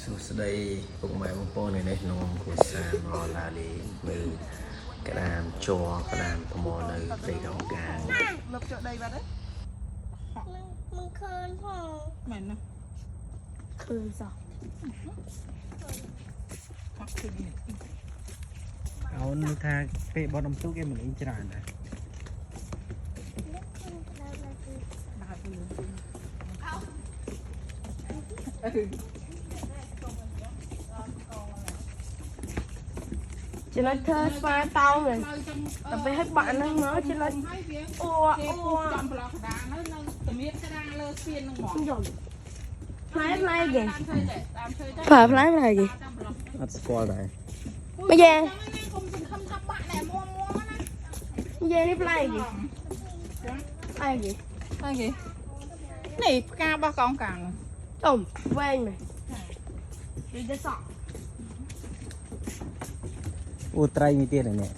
សួស្តីពុកម៉ែបងប្អូននេះនំគូសាមរឡាលីមើលក្តាមជ័រក្តាមថ្មនៅព្រៃកោងកាងលុបចុះដីបាត់ហ្នឹងมึงคืนพ่อ មែនណា คืนสอง អត់ឃើញនេះ เอานึกทางเปะบอลน้ำซุกเอ็มเหมือนอินจรานะ បាទលឿនจะนัดเธอมาเตาเลยแต่ไปให้บ้านนั่งเนาะจะนัดอ้วอ้ว ចំប្លោះកដានៅនៅជំរាបក្ដាលើស្ពាននឹងហ្មង หย่อนพลายพลายเก่ง តាមធ្វើតែតាមធ្វើតែ ผ่าพลายพลายเก่ง ចំប្លោះ អត់ស្គាល់ដែរ ไม่แย่ គុំសង្ឃឹមថាបាក់តែមួមណា ไม่แย่นี่พลายเก่งพลายเก่ง ហើយគេនេះផ្ការបស់កងកាង จมแหวงเลยดูจะสอง អូត្រីមួយទៀតនេះ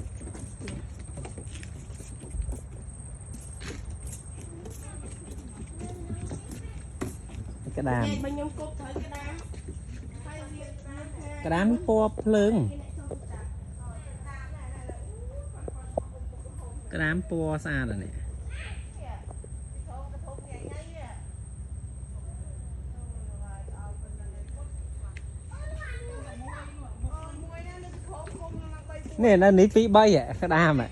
ក្តាម เด็กมันยังกบเธอกระดาน ក្តាមនេះពណ៌ភ្លើងក្តាមពណ៌ស្អាតនេះនេះនៅនេះ2 3ក្តាមហ៎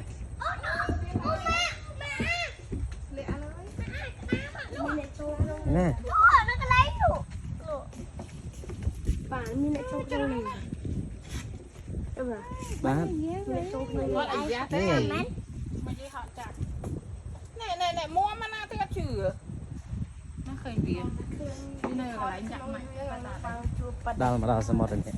nè มันก็ไล่ถูกป่านมีในโชคตรงนี้เออ បាទ มีในโชคตรง គាត់អា นี้ យ៉ាទេមិនយីហត់ចាក់ណែមួមណាទៅជឿណាឃើញវានៅកន្លែងចាក់ម៉ាច់ ដល់មកដល់សមុទ្រនេះ